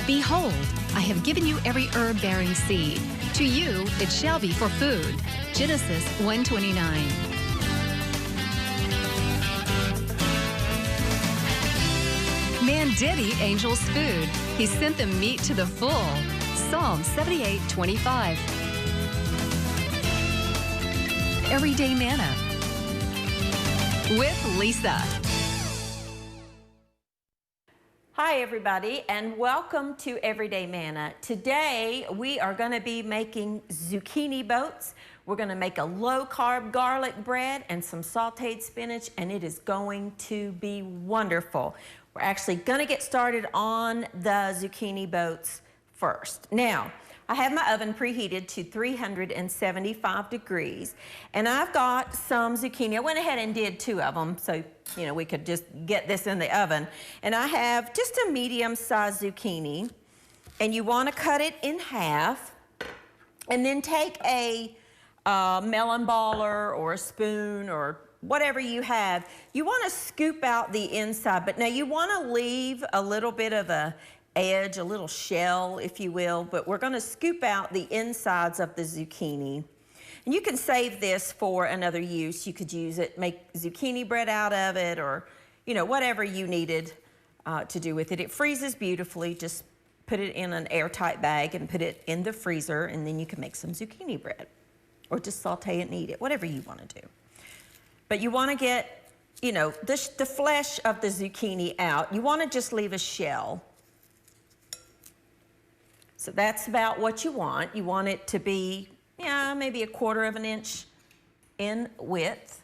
Behold, I have given you every herb-bearing seed. To you it shall be for food. Genesis 1:29. Man did eat angels' food. He sent them meat to the full. Psalm 78:25. Everyday Manna with Lisa. Hi everybody, and welcome to Everyday Manna. Today we are going to be making zucchini boats. We're going to make a low-carb garlic bread and some sauteed spinach, and it is going to be wonderful. We're actually going to get started on the zucchini boats first. Now, I have my oven preheated to 375 degrees, and I've got some zucchini. I went ahead and did 2 of them, so we could just get this in the oven. And I have just a medium-sized zucchini, and you want to cut it in half, and then take a melon baller or a spoon or whatever you have. You want to scoop out the inside, but now you want to leave a little bit of a edge, a little shell, if you will, but we're going to scoop out the insides of the zucchini. And you can save this for another use. You could use it, make zucchini bread out of it, or, whatever you needed to do with it. It freezes beautifully. Just put it in an airtight bag and put it in the freezer, and then you can make some zucchini bread, or just saute it and eat it, whatever you want to do. But you want to get, the flesh of the zucchini out. You want to just leave a shell. So that's about what you want. You want it to be, maybe 1/4 of an inch in width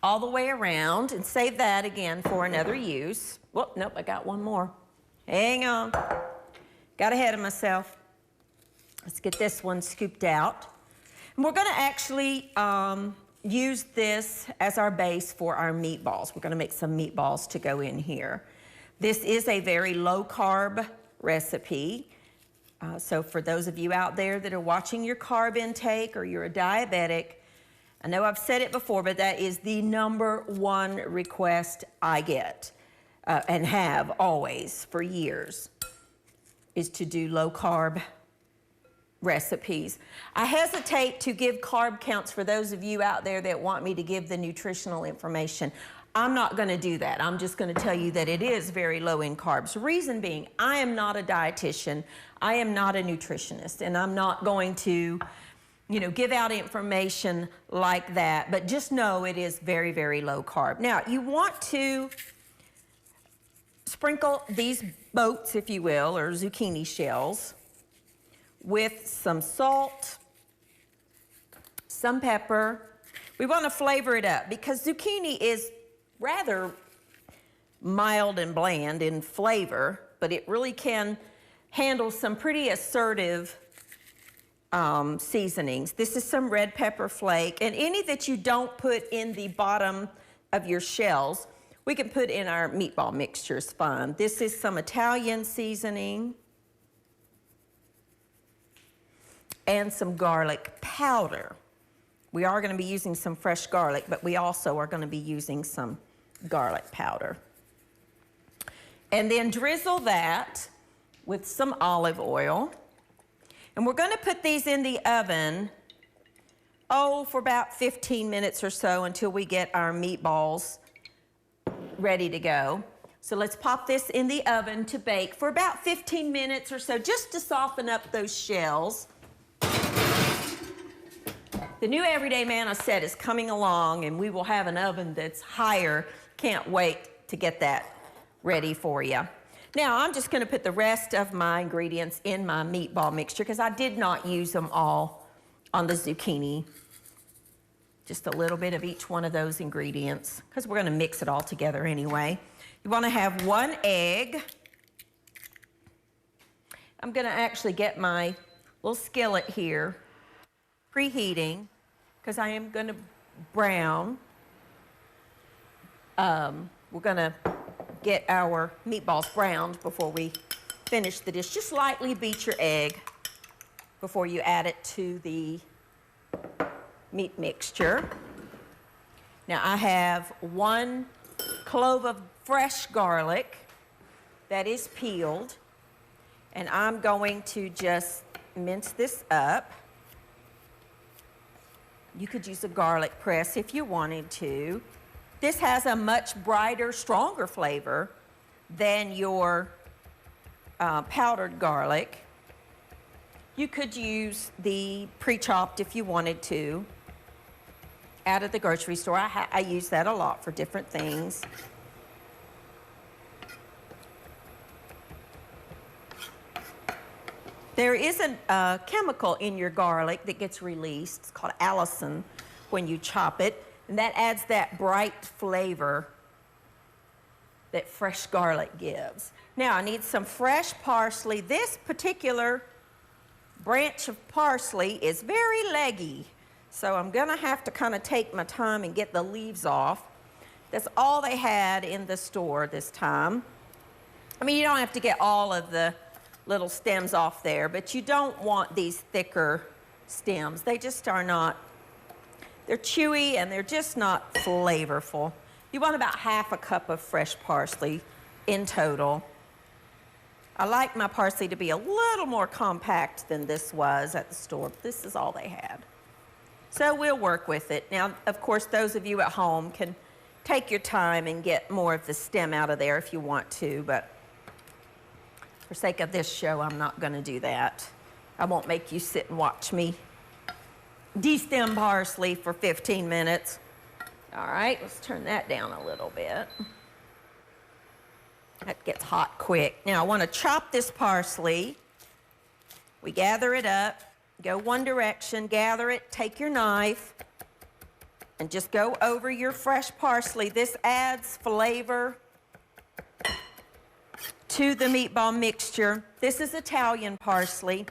all the way around, and save that again for another use. Whoop, nope, I got one more. Hang on. Got ahead of myself. Let's get this one scooped out. And we're going to actually use this as our base for our meatballs. We're going to make some meatballs to go in here. This is a very low-carb recipe. So for those of you out there that are watching your carb intake, or you're a diabetic, I know I've said it before, but that is the #1 request I get and have always for years, is to do low-carb recipes. I hesitate to give carb counts for those of you out there that want me to give the nutritional information. I'm not going to do that. I'm just going to tell you that it is very low in carbs. Reason being, I am not a dietitian. I am not a nutritionist, and I'm not going to, give out information like that. But just know it is very, very low carb. Now, you want to sprinkle these boats, if you will, or zucchini shells, with some salt, some pepper. We want to flavor it up because zucchini is rather mild and bland in flavor, but it really can handle some pretty assertive seasonings. This is some red pepper flake, and any that you don't put in the bottom of your shells, we can put in our meatball mixture, is fine. This is some Italian seasoning and some garlic powder. We are going to be using some fresh garlic, but we also are going to be using some garlic powder. And then drizzle that with some olive oil. And we're going to put these in the oven, for about 15 minutes or so, until we get our meatballs ready to go. So let's pop this in the oven to bake for about 15 minutes or so, just to soften up those shells. The new Everyday Manna set is coming along, and we will have an oven that's higher. Can't wait to get that ready for you. Now, I'm just going to put the rest of my ingredients in my meatball mixture because I did not use them all on the zucchini. Just a little bit of each one of those ingredients because we're going to mix it all together anyway. You want to have 1 egg. I'm going to actually get my little skillet here preheating because I am going to brown. We're going to get our meatballs browned before we finish the dish. Just lightly beat your egg before you add it to the meat mixture. Now I have 1 clove of fresh garlic that is peeled, And I'm going to just mince this up. You could use a garlic press if you wanted to. This has a much brighter, stronger flavor than your powdered garlic. You could use the pre-chopped if you wanted to out of the grocery store. I use that a lot for different things. There is a chemical in your garlic that gets released. It's called allicin when you chop it, and that adds that bright flavor that fresh garlic gives. Now I need some fresh parsley. This particular branch of parsley is very leggy, so I'm gonna have to kind of take my time and get the leaves off. That's all they had in the store this time. I mean, you don't have to get all of the little stems off there, but you don't want these thicker stems. They just are not, they're chewy and they're just not flavorful. You want about half a cup of fresh parsley in total. I like my parsley to be a little more compact than this was at the store. This is all they had. So we'll work with it. Now, of course, those of you at home can take your time and get more of the stem out of there if you want to, but for sake of this show, I'm not going to do that. I won't make you sit and watch me de-stem parsley for 15 minutes. All right, let's turn that down a little bit. That gets hot quick. Now, I want to chop this parsley. We gather it up, go one direction, gather it, take your knife, and just go over your fresh parsley. This adds flavor to the meatball mixture. This is Italian parsley.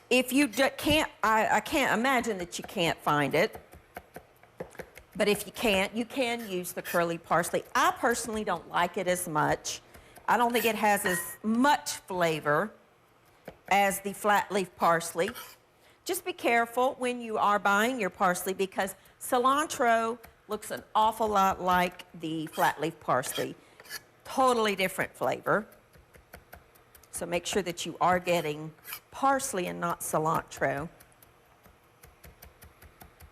If you can't, I can't imagine that you can't find it. But if you can't, you can use the curly parsley. I personally don't like it as much. I don't think it has as much flavor as the flat leaf parsley. Just be careful when you are buying your parsley because cilantro looks an awful lot like the flat leaf parsley. Totally different flavor. So make sure that you are getting parsley and not cilantro.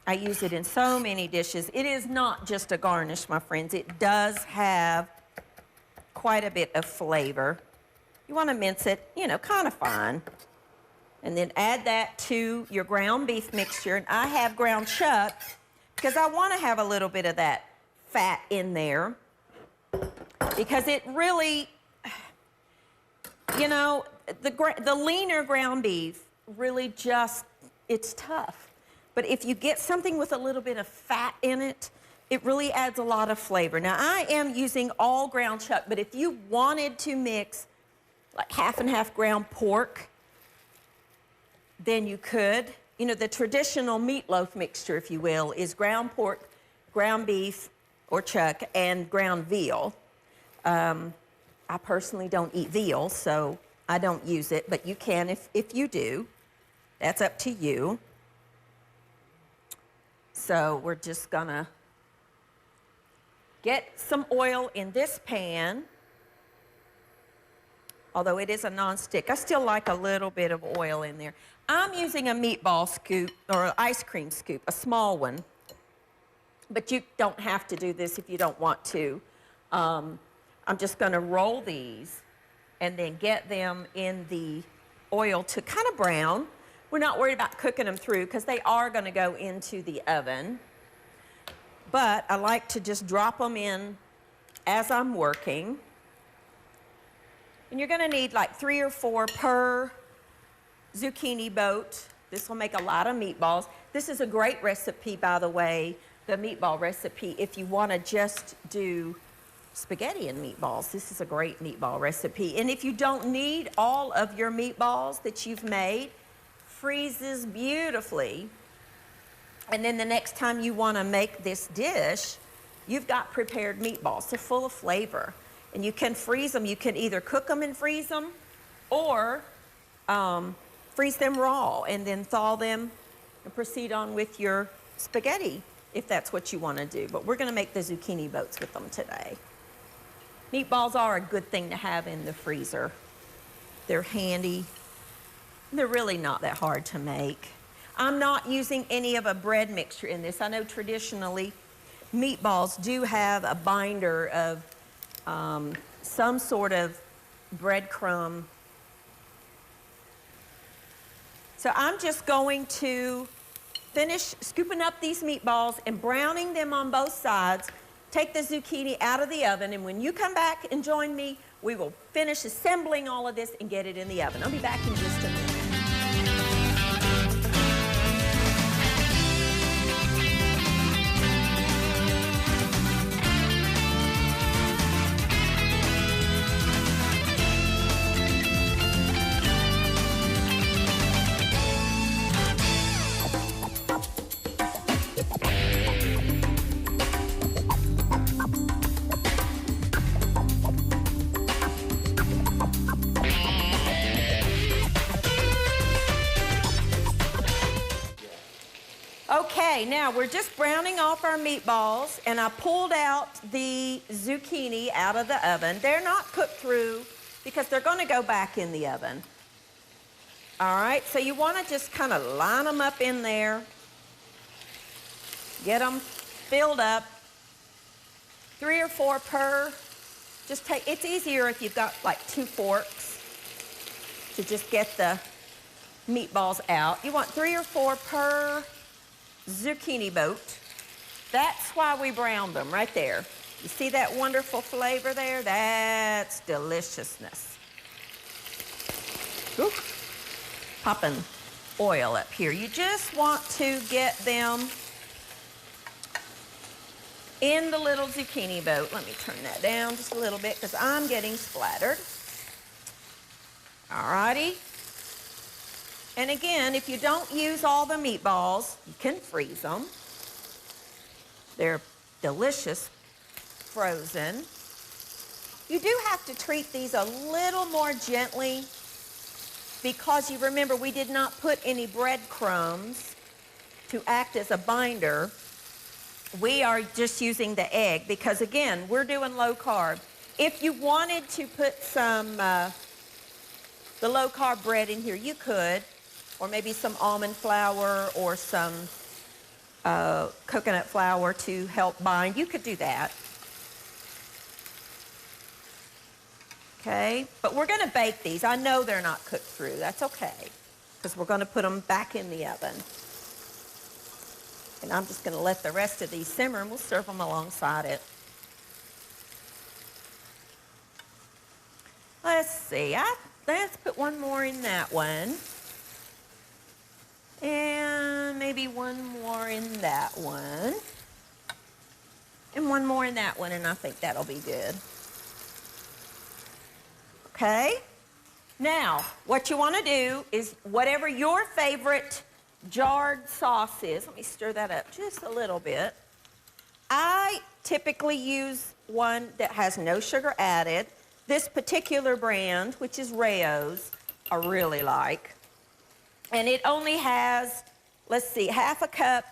I use it in so many dishes. It is not just a garnish, my friends. It does have quite a bit of flavor. You want to mince it, you know, kind of fine. And then add that to your ground beef mixture. And I have ground chuck because I want to have a little bit of that fat in there. Because it really, you know, the leaner ground beef really just, it's tough. But if you get something with a little bit of fat in it, it really adds a lot of flavor. Now, I am using all ground chuck, but if you wanted to mix like half and half ground pork, then you could. You know, the traditional meatloaf mixture, if you will, is ground pork, ground beef or chuck, and ground veal. I personally don't eat veal, so I don't use it, but you can if you do. That's up to you. So we're just gonna get some oil in this pan. Although it is a nonstick, I still like a little bit of oil in there. I'm using a meatball scoop or an ice cream scoop, a small one. But you don't have to do this if you don't want to. I'm just gonna roll these and then get them in the oil to kind of brown. We're not worried about cooking them through because they are gonna go into the oven. But I like to just drop them in as I'm working. And you're gonna need like 3 or 4 per zucchini boat. This will make a lot of meatballs. This is a great recipe, by the way, the meatball recipe. If you wanna just do spaghetti and meatballs, this is a great meatball recipe. And if you don't need all of your meatballs that you've made, freezes beautifully. And then the next time you wanna make this dish, you've got prepared meatballs. They're full of flavor. And you can freeze them. You can either cook them and freeze them or freeze them raw and then thaw them and proceed on with your spaghetti if that's what you want to do. But we're going to make the zucchini boats with them today. Meatballs are a good thing to have in the freezer. They're handy. They're really not that hard to make. I'm not using any of a bread mixture in this. I know traditionally meatballs do have a binder of some sort of breadcrumb. So I'm just going to finish scooping up these meatballs and browning them on both sides. Take the zucchini out of the oven, and when you come back and join me, we will finish assembling all of this and get it in the oven. I'll be back in just a minute. Okay, now we're just browning off our meatballs, and I pulled out the zucchini out of the oven. They're not cooked through because they're going to go back in the oven. All right, so you want to just kind of line them up in there, get them filled up, 3 or 4 per. Just take, it's easier if you've got like 2 forks to just get the meatballs out. You want 3 or 4 per zucchini boat. That's why we browned them right there. You see that wonderful flavor there? That's deliciousness. Ooh. Popping oil up here. You just want to get them in the little zucchini boat. Let me turn that down just a little bit because I'm getting splattered. All righty. And again, if you don't use all the meatballs, you can freeze them. They're delicious frozen. You do have to treat these a little more gently because you remember we did not put any breadcrumbs to act as a binder. We are just using the egg because, again, we're doing low carb. If you wanted to put some the low carb bread in here, you could. Or maybe some almond flour or some coconut flour to help bind. You could do that. Okay, but we're going to bake these. I know they're not cooked through. That's okay, because we're going to put them back in the oven. And I'm just going to let the rest of these simmer, and we'll serve them alongside it. Let's see. Let's put one more in that one. And maybe one more in that one. And one more in that one, and I think that'll be good. Okay? Now, what you want to do is whatever your favorite jarred sauce is, let me stir that up just a little bit. I typically use one that has no sugar added. This particular brand, which is Rayo's, I really like. And it only has, let's see, half a cup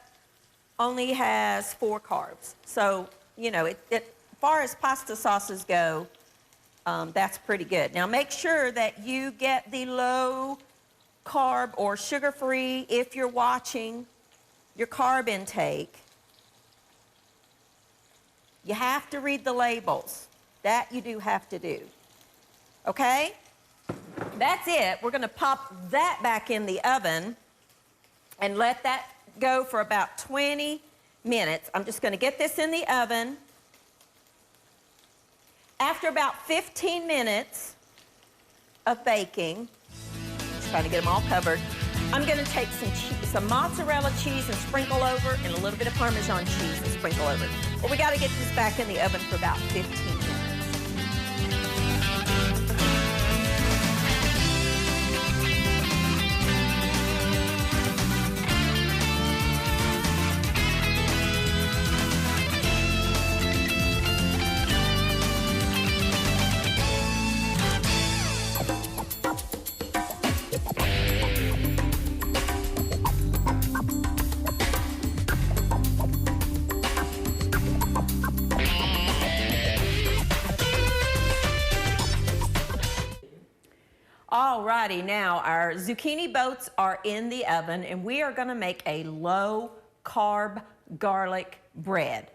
only has 4 carbs. So, you know, as far as pasta sauces go, that's pretty good. Now, make sure that you get the low carb or sugar-free if you're watching your carb intake. You have to read the labels. That you do have to do. Okay? That's it. We're going to pop that back in the oven and let that go for about 20 minutes. I'm just going to get this in the oven. After about 15 minutes of baking, just trying to get them all covered, I'm going to take some mozzarella cheese and sprinkle over, and a little bit of Parmesan cheese and sprinkle over. Well, we got to get this back in the oven for about 15 minutes. Alrighty, now our zucchini boats are in the oven and we are gonna make a low carb garlic bread.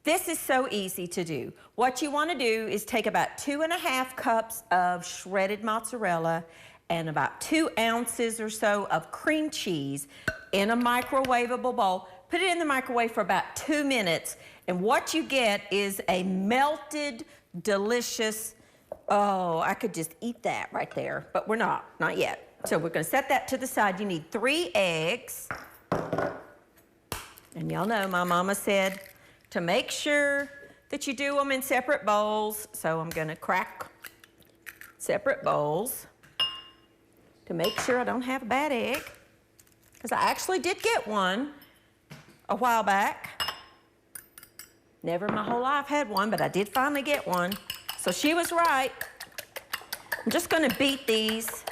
This is so easy to do. What you wanna do is take about 2.5 cups of shredded mozzarella and about 2 ounces or so of cream cheese in a microwavable bowl. Put it in the microwave for about 2 minutes, and what you get is a melted, delicious, oh, I could just eat that right there, but we're not yet. So we're gonna set that to the side. You need 3 eggs. And y'all know my mama said to make sure that you do them in separate bowls. So I'm gonna crack separate bowls to make sure I don't have a bad egg. Because I actually did get one a while back. Never in my whole life had one, but I did finally get one. So she was right. I'm just gonna beat these.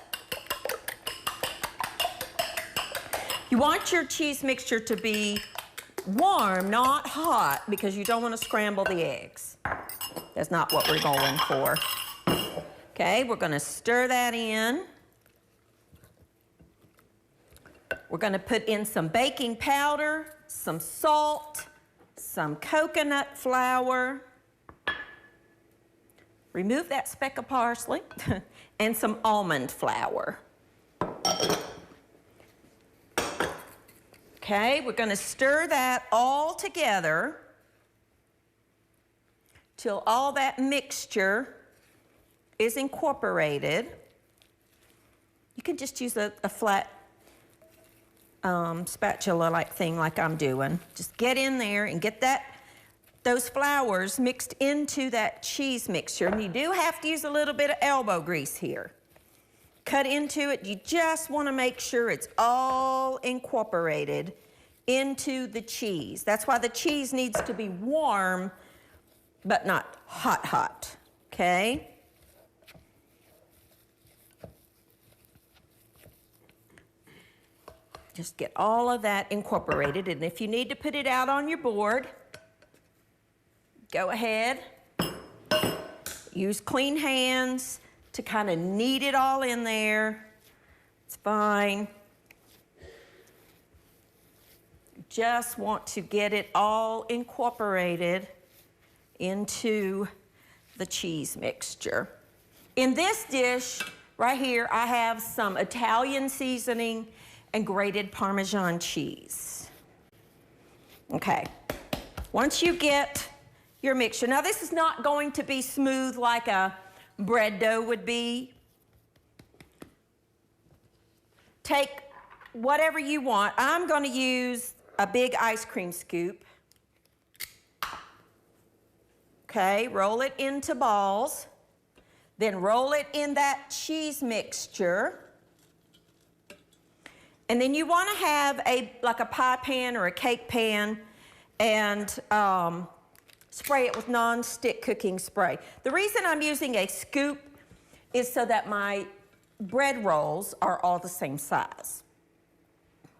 You want your cheese mixture to be warm, not hot, because you don't want to scramble the eggs. That's not what we're going for. Okay, we're gonna stir that in. We're gonna put in some baking powder, some salt, some coconut flour. Remove that speck of parsley and some almond flour. Okay, we're gonna stir that all together till all that mixture is incorporated. You can just use a flat spatula-like thing like I'm doing. Just get in there and get those flours mixed into that cheese mixture. And you do have to use a little bit of elbow grease here. Cut into it. You just want to make sure it's all incorporated into the cheese. That's why the cheese needs to be warm, but not hot, okay? Just get all of that incorporated, and if you need to put it out on your board, go ahead. Use clean hands to kind of knead it all in there. It's fine. Just want to get it all incorporated into the cheese mixture. In this dish right here, I have some Italian seasoning and grated Parmesan cheese. Okay, once you get your mixture, now this is not going to be smooth like a bread dough would be. Take whatever you want. I'm going to use a big ice cream scoop. Okay, roll it into balls. Then roll it in that cheese mixture. And then you want to have like a pie pan or a cake pan and spray it with non-stick cooking spray. The reason I'm using a scoop is so that my bread rolls are all the same size.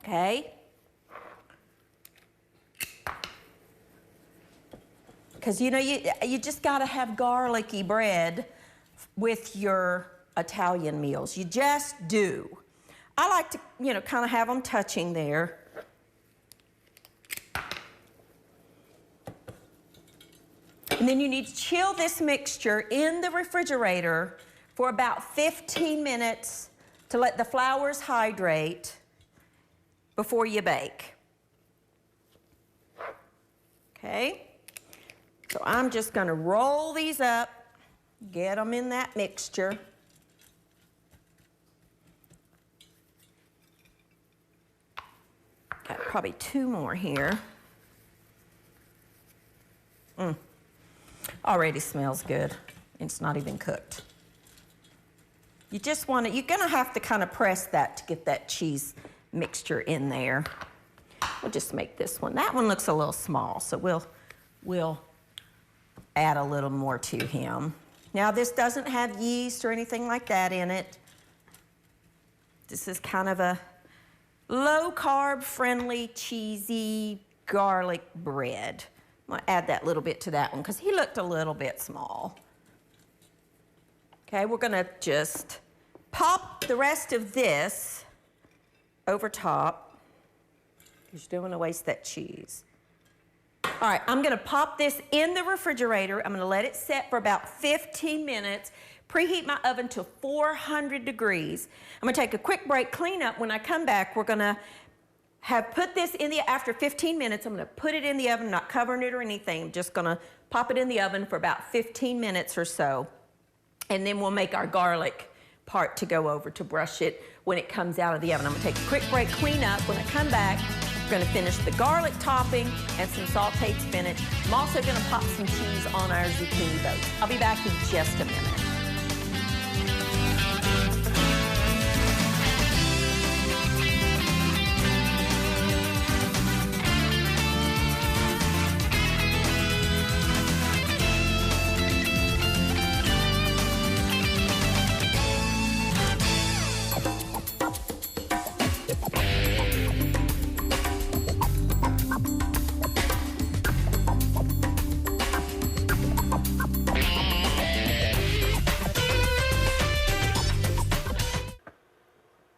Okay? Because you know, you just got to have garlicky bread with your Italian meals. You just do. I like to, you know, kind of have them touching there. And then you need to chill this mixture in the refrigerator for about 15 minutes to let the flours hydrate before you bake. Okay? So I'm just going to roll these up, get them in that mixture. Got probably 2 more here. Already smells good. It's not even cooked. You just want to, you're going to have to kind of press that to get that cheese mixture in there. We'll just make this one. That one looks a little small, so we'll add a little more to him. Now this doesn't have yeast or anything like that in it. This is kind of a low-carb, friendly, cheesy garlic bread. I'm gonna add that little bit to that one because he looked a little bit small. Okay, we're gonna just pop the rest of this over top. You just don't want to waste that cheese. All right, I'm gonna pop this in the refrigerator. I'm gonna let it set for about 15 minutes. Preheat my oven to 400 degrees. I'm gonna take a quick break, clean up. When I come back, we're gonna put this in the, after 15 minutes, I'm gonna put it in the oven, not covering it or anything. I'm just gonna pop it in the oven for about 15 minutes or so. And then we'll make our garlic part to go over to brush it when it comes out of the oven. I'm gonna take a quick break, clean up. When I come back, we're gonna finish the garlic topping and some sauteed spinach. I'm also gonna pop some cheese on our zucchini boats. I'll be back in just a minute.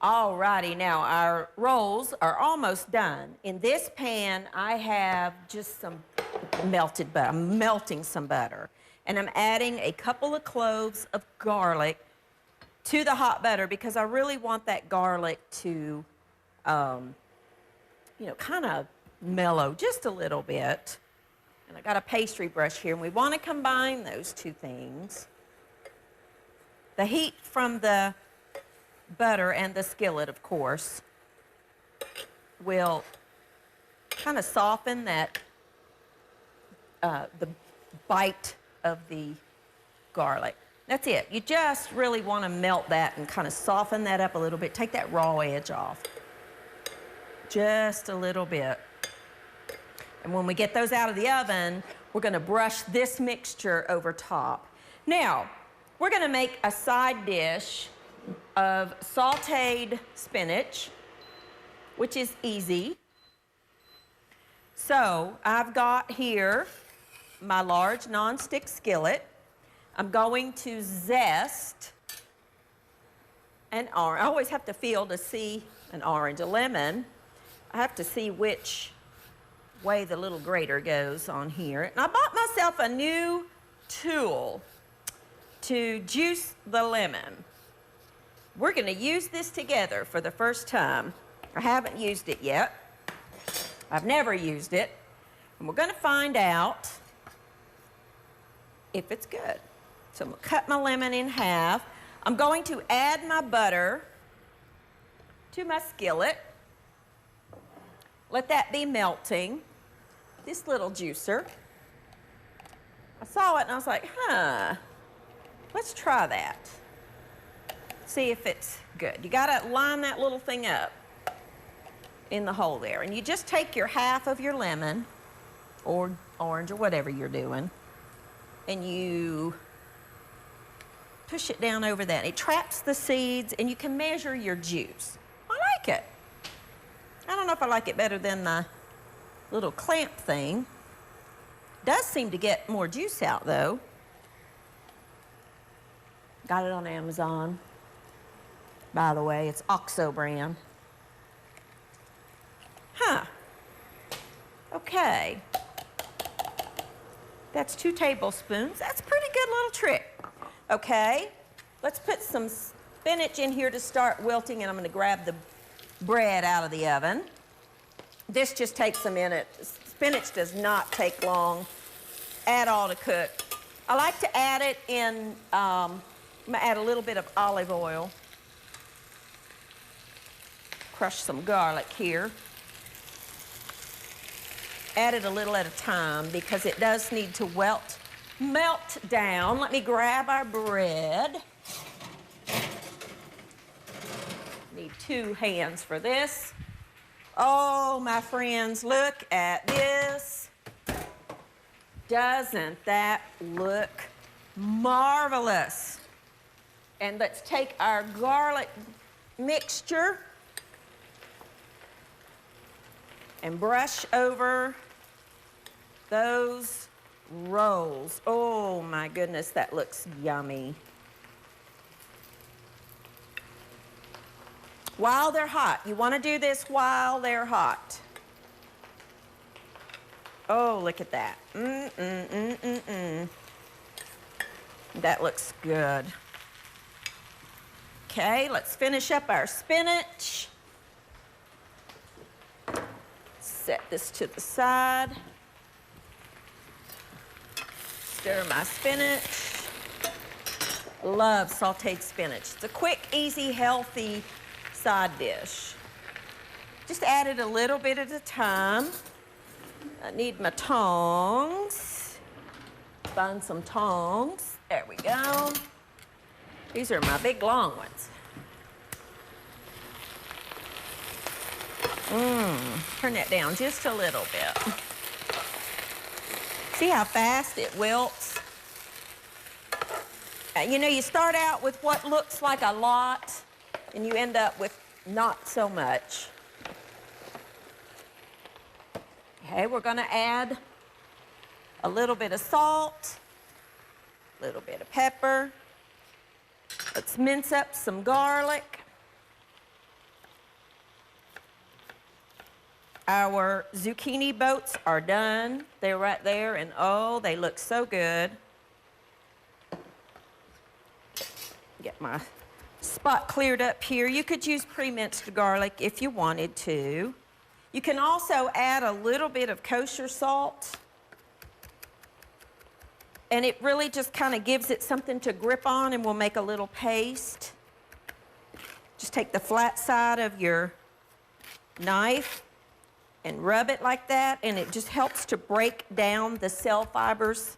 Alrighty, now our rolls are almost done. In this pan, I have just some melted butter. I'm melting some butter. And I'm adding a couple of cloves of garlic to the hot butter because I really want that garlic to, you know, kind of mellow just a little bit. And I got a pastry brush here, and we want to combine those two things. The heat from the butter and the skillet, of course, will kind of soften that, the bite of the garlic. That's it. You just really want to melt that and kind of soften that up a little bit. Take that raw edge off. Just a little bit. And when we get those out of the oven, we're going to brush this mixture over top. Now, we're going to make a side dish of sauteed spinach, which is easy. So I've got here my large nonstick skillet. I'm going to zest an orange. I always have to feel to see an orange, a lemon. I have to see which way the little grater goes on here. And I bought myself a new tool to juice the lemon. We're going to use this together for the first time. I haven't used it yet. I've never used it. And we're going to find out if it's good. So I'm going to cut my lemon in half. I'm going to add my butter to my skillet. Let that be melting. This little juicer. I saw it and I was like, let's try that. See if it's good. You gotta line that little thing up in the hole there. And you just take your half of your lemon or orange or whatever you're doing and you push it down over that. It traps the seeds and you can measure your juice. I like it. I don't know if I like it better than the little clamp thing. Does seem to get more juice out though. Got it on Amazon. By the way, it's OXO brand. Okay. That's 2 tablespoons. That's a pretty good little trick. Okay, let's put some spinach in here to start wilting, and I'm going to grab the bread out of the oven. This just takes a minute. Spinach does not take long at all to cook. I like to add it in, I'm going to add a little bit of olive oil. Crush some garlic here. Add it a little at a time because it does need to melt down. Let me grab our bread. Need 2 hands for this. Oh, my friends, look at this. Doesn't that look marvelous? And let's take our garlic mixture and brush over those rolls. Oh my goodness, that looks yummy. while they're hot. You want to do this while they're hot. Oh, look at that. That looks good. Okay, let's finish up our spinach. Set this to the side. Stir my spinach. Love sauteed spinach. It's a quick, easy, healthy side dish. Just add it a little bit at a time. I need my tongs. Find some tongs. There we go. These are my big long ones. Turn that down just a little bit. See how fast it wilts? You know, you start out with what looks like a lot, and you end up with not so much. Okay, we're going to add a little bit of salt, a little bit of pepper. Let's mince up some garlic. Our zucchini boats are done. They're right there, and oh, they look so good. Get my spot cleared up here. You could use pre-minced garlic if you wanted to. You can also add a little bit of kosher salt, and it really just kind of gives it something to grip on, and we'll make a little paste. Just take the flat side of your knife and rub it like that, and it just helps to break down the cell fibers